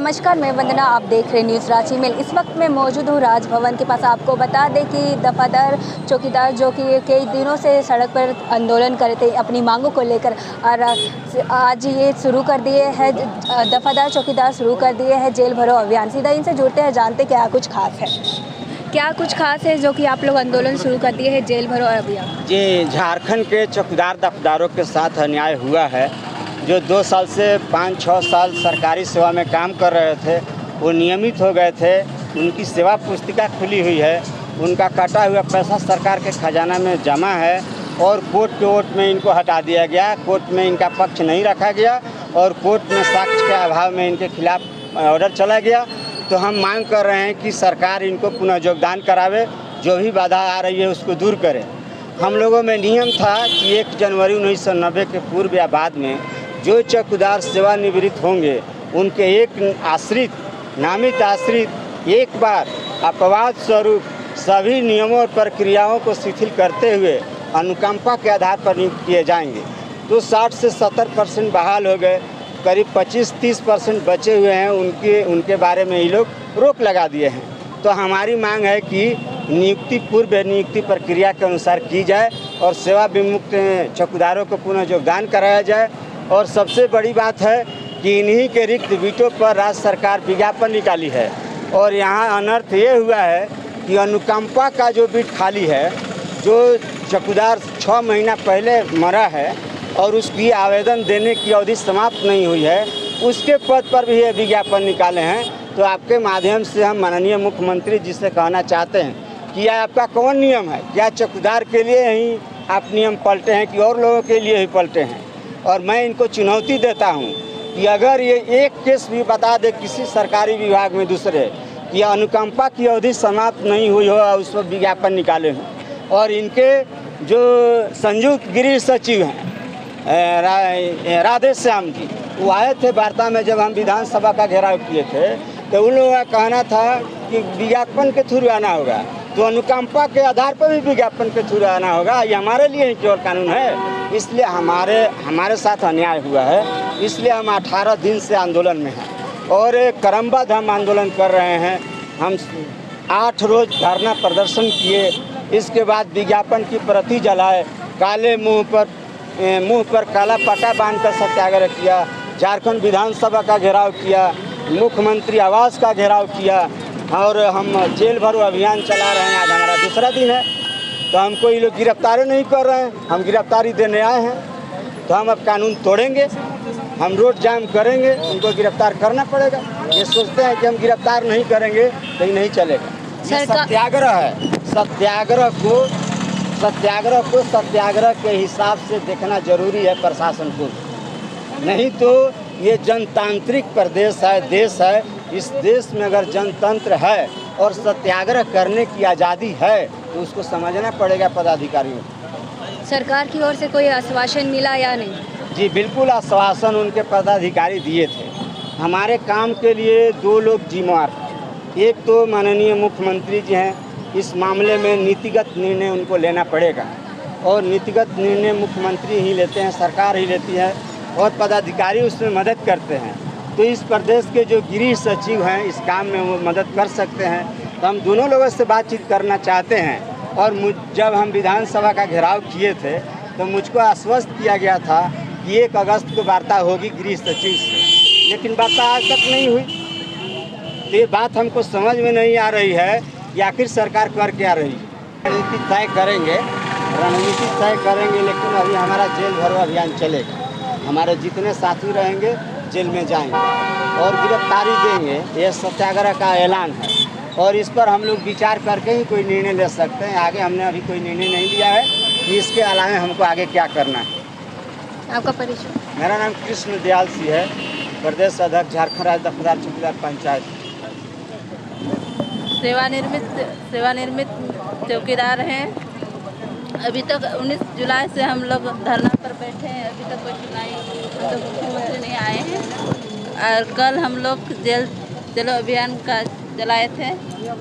नमस्कार, मैं वंदना, आप देख रहे न्यूज़ रांची मेल। इस वक्त मैं मौजूद हूँ राजभवन के पास। आपको बता दें कि दफादार चौकीदार जो कि कई दिनों से सड़क पर आंदोलन कर रहे थे अपनी मांगों को लेकर, और आज ये शुरू कर दिए हैं, दफादार चौकीदार शुरू कर दिए हैं जेल भरो अभियान। सीधा इनसे जुड़ते हैं, जानते क्या कुछ खास है, क्या कुछ खास है जो कि आप लोग आंदोलन शुरू कर दिए हैं जेल भरो अभियान। जी, झारखंड के चौकीदार दफदारों के साथ अन्याय हुआ है। जो 2 साल से 5-6 साल सरकारी सेवा में काम कर रहे थे, वो नियमित हो गए थे। उनकी सेवा पुस्तिका खुली हुई है, उनका कटा हुआ पैसा सरकार के खजाना में जमा है और कोर्ट के ओट में इनको हटा दिया गया। कोर्ट में इनका पक्ष नहीं रखा गया और कोर्ट में साक्ष्य के अभाव में इनके खिलाफ ऑर्डर चला गया। तो हम मांग कर रहे हैं कि सरकार इनको पुनः योगदान करावे, जो भी बाधा आ रही है उसको दूर करे। हम लोगों में नियम था कि 1 जनवरी 1990 के पूर्व या बाद में जो चौकीदार सेवानिवृत्त होंगे, उनके एक आश्रित, नामित आश्रित एक बार अपवाद स्वरूप सभी नियमों और प्रक्रियाओं को शिथिल करते हुए अनुकंपा के आधार पर नियुक्त किए जाएंगे। तो 60 से 70% बहाल हो गए, करीब 25-30% बचे हुए हैं, उनके बारे में ये लोग रोक लगा दिए हैं। तो हमारी मांग है कि नियुक्ति पूर्व नियुक्ति प्रक्रिया के अनुसार की जाए और सेवा विमुक्त चौकीदारों को पुनः योगदान कराया जाए। और सबसे बड़ी बात है कि इन्हीं के रिक्त वीटों पर राज्य सरकार विज्ञापन निकाली है और यहाँ अनर्थ ये हुआ है कि अनुकंपा का जो बीट खाली है, जो चौकीदार 6 महीना पहले मरा है और उसकी आवेदन देने की अवधि समाप्त नहीं हुई है, उसके पद पर भी ये विज्ञापन निकाले हैं। तो आपके माध्यम से हम माननीय मुख्यमंत्री जी से कहना चाहते हैं कि यह आपका कौन नियम है? क्या चौकीदार के लिए ही आप नियम पलटे हैं कि और लोगों के लिए ही पलटे हैं? और मैं इनको चुनौती देता हूं कि अगर ये एक केस भी बता दे किसी सरकारी विभाग में दूसरे कि अनुकंपा की अवधि समाप्त नहीं हुई हो और उस पर विज्ञापन निकाले हों। और इनके जो संयुक्त गृह सचिव हैं राधे श्याम जी, वो आए थे वार्ता में जब हम विधानसभा का घेराव किए थे, तो उन लोगों का कहना था कि विज्ञापन के थ्रू आना होगा। तो अनुकंपा के आधार पर भी विज्ञापन के थ्रू आना होगा, ये हमारे लिए ही केवल कानून है। इसलिए हमारे साथ अन्याय हुआ है, इसलिए हम 18 दिन से आंदोलन में हैं और क्रमबद्ध हम आंदोलन कर रहे हैं। हम 8 रोज धरना प्रदर्शन किए, इसके बाद विज्ञापन की प्रति जलाए, काले मुंह पर काला पट्टा बांधकर सत्याग्रह किया, झारखंड विधानसभा का घेराव किया, मुख्यमंत्री आवास का घेराव किया और हम जेल भरो अभियान चला रहे हैं। आज हमारा दूसरा दिन है, तो हमको ये लोग गिरफ्तारी नहीं कर रहे हैं। हम गिरफ्तारी देने आए हैं, तो हम अब कानून तोड़ेंगे, हम रोड जाम करेंगे, उनको गिरफ्तार करना पड़ेगा। ये सोचते हैं कि हम गिरफ्तार नहीं करेंगे तो नहीं चलेगा। ये सत्याग्रह है, सत्याग्रह को सत्याग्रह के हिसाब से देखना जरूरी है प्रशासन को, नहीं तो ये जनतांत्रिक प्रदेश है, देश है। इस देश में अगर जनतंत्र है और सत्याग्रह करने की आज़ादी है तो उसको समझना पड़ेगा पदाधिकारियों को। सरकार की ओर से कोई आश्वासन मिला या नहीं? जी बिल्कुल, आश्वासन उनके पदाधिकारी दिए थे। हमारे काम के लिए 2 लोग जिम्मेदार थे। एक तो माननीय मुख्यमंत्री जी हैं, इस मामले में नीतिगत निर्णय उनको लेना पड़ेगा और नीतिगत निर्णय मुख्यमंत्री ही लेते हैं, सरकार ही लेती है और पदाधिकारी उसमें मदद करते हैं। तो इस प्रदेश के जो गृह सचिव हैं इस काम में वो मदद कर सकते हैं। तो हम दोनों लोगों से बातचीत करना चाहते हैं। और जब हम विधानसभा का घेराव किए थे तो मुझको आश्वस्त किया गया था कि 1 अगस्त को वार्ता होगी गृह सचिव से, लेकिन वार्ता आज तक नहीं हुई। तो ये बात हमको समझ में नहीं आ रही है कि आखिर सरकार कर क्या रही है। रणनीति तय करेंगे, लेकिन अभी हमारा जेल भरो अभियान चलेगा। हमारे जितने साथी रहेंगे जेल में जाएंगे और गिरफ्तारी देंगे, ये सत्याग्रह का ऐलान है और इस पर हम लोग विचार करके ही कोई निर्णय ले सकते हैं। आगे हमने अभी कोई निर्णय नहीं लिया है कि इसके अलावा हमको आगे क्या करना है। आपका परिचय? मेरा नाम कृष्ण दयाल सिंह है, प्रदेश अध्यक्ष झारखंड राज्य दफदार चौकीदार पंचायत। सेवानिवृत्त चौकीदार हैं। अभी तक 19 जुलाई से हम लोग धरना पर बैठे हैं, अभी तक कोई सुनाई मुख्यमंत्री नहीं आए हैं। और कल हम लोग जेल चलो अभियान का चलाए थे,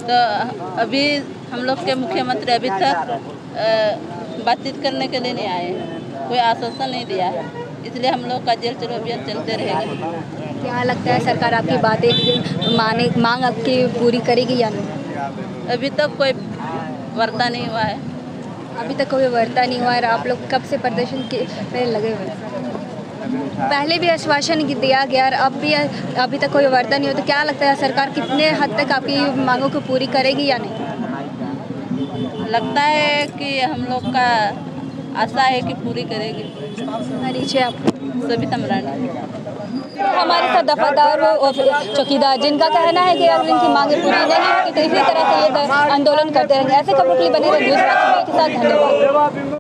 तो अभी हम लोग के मुख्यमंत्री अभी तक बातचीत करने के लिए नहीं आए हैं, कोई आश्वासन नहीं दिया है। इसलिए हम लोग का जेल चलो अभियान चलते रहेगा। क्या लगता है सरकार आपकी बातें मांग आपकी पूरी करेगी या नहीं? अभी तक कोई वार्ता नहीं हुआ है। अभी तक कोई वार्ता नहीं हुआ है। आप लोग कब से प्रदर्शन में लगे हुए हैं? पहले भी आश्वासन दिया गया और अभी तक कोई वार्ता नहीं हो, तो क्या लगता है सरकार कितने हद तक आपकी मांगों को पूरी करेगी या नहीं? लगता है कि हम लोग का आशा है कि पूरी करेगी। परिचय आप? सविता मराठी। हमारे साथ दफादार चौकीदार जिनका कहना है कि अगर इनकी मांगें पूरी नहीं होगी तो इसी तरह से ये आंदोलन करते रहेंगे। ऐसे खबरों के लिए बने रहे न्यूज़ रांची के साथ। धन्यवाद।